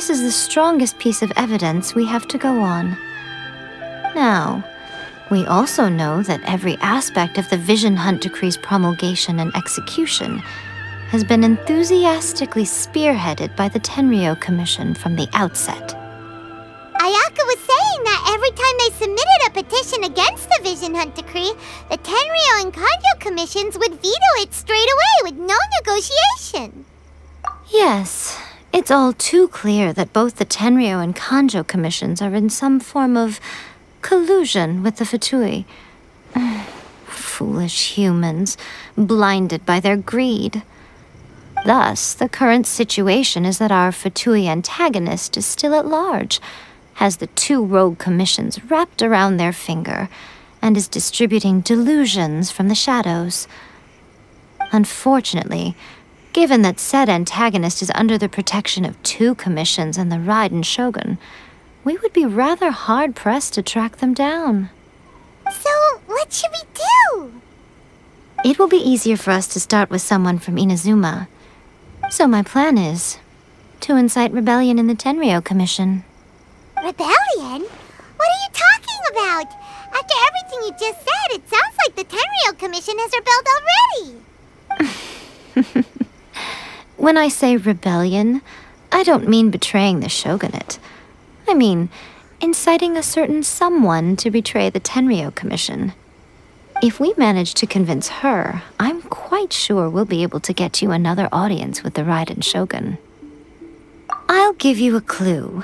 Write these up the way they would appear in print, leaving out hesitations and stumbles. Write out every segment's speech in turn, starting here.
this is the strongest piece of evidence we have to go on. Now, we also know that every aspect of the Vision Hunt Decree's promulgation and execution has been enthusiastically spearheaded by the Tenryou Commission from the outset. Ayaka was saying that every time they submitted a petition against the Vision Hunt Decree, the Tenryou and Kanjo Commissions would veto it straight away with no negotiation. Yes, it's all too clear that both the Tenryou and Kanjo Commissions are in some form of collusion with the Fatui. Foolish humans, blinded by their greed. Thus, the current situation is that our Fatui antagonist is still at large, has the two rogue commissions wrapped around their finger, and is distributing delusions from the shadows. Unfortunately, given that said antagonist is under the protection of two commissions and the Raiden Shogun, we would be rather hard-pressed to track them down. So, what should we do? It will be easier for us to start with someone from Inazuma. So my plan is to incite rebellion in the Tenryou Commission. Rebellion? What are you talking about? After everything you just said, it sounds like the Tenryou Commission has rebelled already. When I say rebellion, I don't mean betraying the shogunate. I mean inciting a certain someone to betray the Tenryou Commission. If we manage to convince her, I'm quite sure we'll be able to get you another audience with the Raiden Shogun. I'll give you a clue.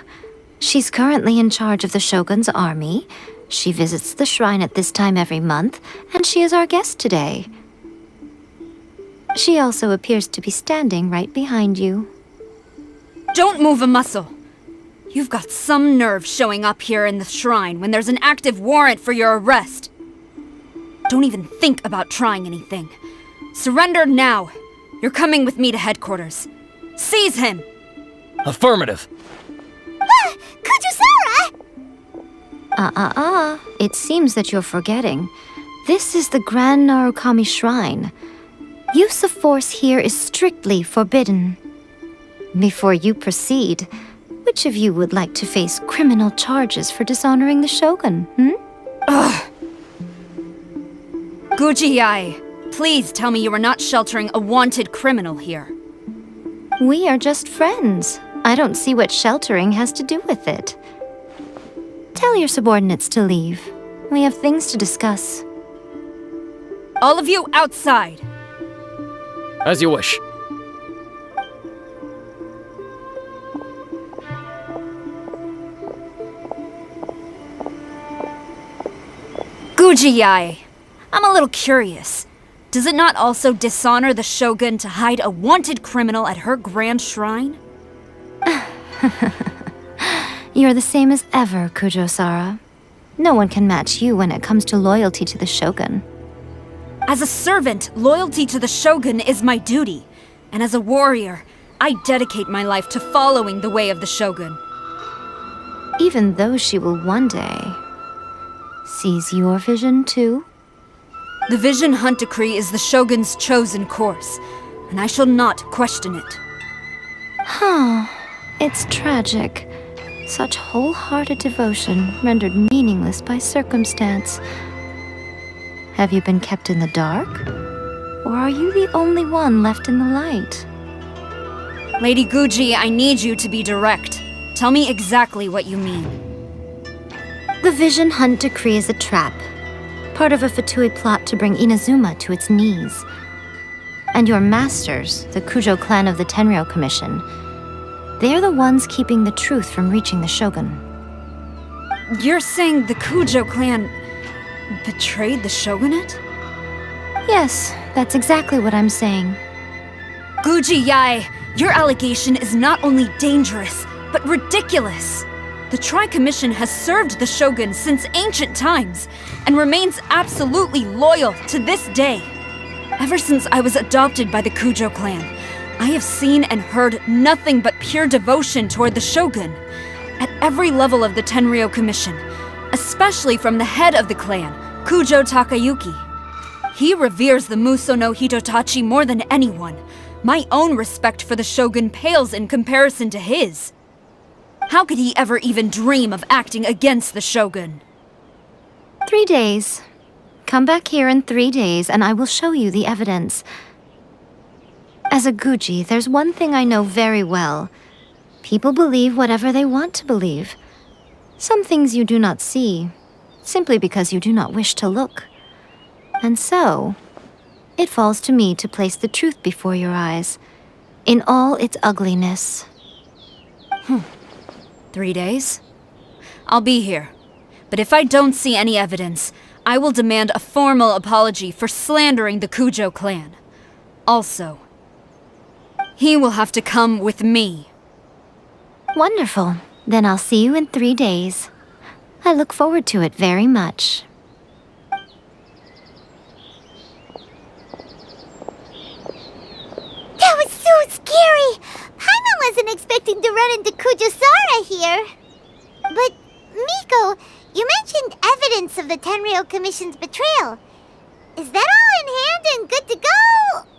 She's currently in charge of the Shogun's army. She visits the shrine at this time every month, and she is our guest today. She also appears to be standing right behind you. Don't move a muscle! You've got some nerve showing up here in the shrine when there's an active warrant for your arrest. Don't even think about trying anything. Surrender now. You're coming with me to headquarters. Seize him! Affirmative. Kujusara! It seems that you're forgetting. This is the Grand Narukami Shrine. Use of force here is strictly forbidden. Before you proceed, which of you would like to face criminal charges for dishonoring the Shogun, Ugh! Guji-ai, please tell me you are not sheltering a wanted criminal here. We are just friends. I don't see what sheltering has to do with it. Tell your subordinates to leave. We have things to discuss. All of you outside! As you wish. Guji-ai, I'm a little curious. Does it not also dishonor the Shogun to hide a wanted criminal at her grand shrine? You're the same as ever, Kujo-sara. No one can match you when it comes to loyalty to the Shogun. As a servant, loyalty to the Shogun is my duty. And as a warrior, I dedicate my life to following the way of the Shogun. Even though she will one day seize your vision too? The Vision Hunt Decree is the Shogun's chosen course, and I shall not question it. It's tragic. Such wholehearted devotion rendered meaningless by circumstance. Have you been kept in the dark? Or are you the only one left in the light? Lady Guji, I need you to be direct. Tell me exactly what you mean. The Vision Hunt Decree is a trap. Part of a Fatui plot to bring Inazuma to its knees. And your masters, the Kujo clan of the Tenryou Commission, they're the ones keeping the truth from reaching the Shogun. You're saying the Kujo clan betrayed the Shogunate? Yes, that's exactly what I'm saying. Guji-ai, your allegation is not only dangerous, but ridiculous. The Tri-Commission has served the Shogun since ancient times, and remains absolutely loyal to this day. Ever since I was adopted by the Kujo clan, I have seen and heard nothing but pure devotion toward the Shogun, at every level of the Tenryou Commission, especially from the head of the clan, Kujo Takayuki. He reveres the Muso no Hitotachi more than anyone. My own respect for the Shogun pales in comparison to his. How could he ever even dream of acting against the Shogun? 3 days. Come back here in 3 days and I will show you the evidence. As a Guji, there's one thing I know very well. People believe whatever they want to believe. Some things you do not see, simply because you do not wish to look. And so, it falls to me to place the truth before your eyes, in all its ugliness. 3 days? I'll be here. But if I don't see any evidence, I will demand a formal apology for slandering the Kujo clan. Also, he will have to come with me. Wonderful. Then I'll see you in 3 days. I look forward to it very much. That was so scary! Paimon wasn't expecting to run into Kujosara here. But, Miko, you mentioned evidence of the Tenryou Commission's betrayal. Is that all in hand and good to go,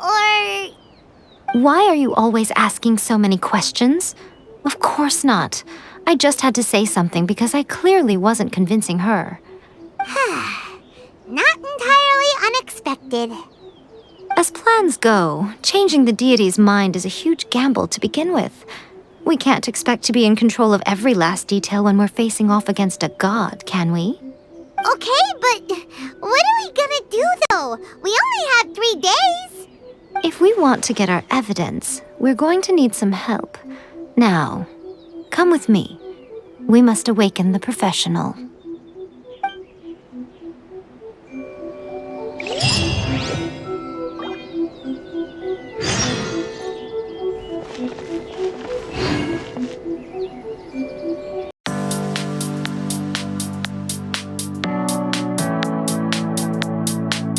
or... Why are you always asking so many questions? Of course not. I just had to say something because I clearly wasn't convincing her. Not entirely unexpected. As plans go, changing the deity's mind is a huge gamble to begin with. We can't expect to be in control of every last detail when we're facing off against a god, can we? Okay, but what are we gonna do, though? We only have 3 days. If we want to get our evidence, we're going to need some help. Now, come with me. We must awaken the professional.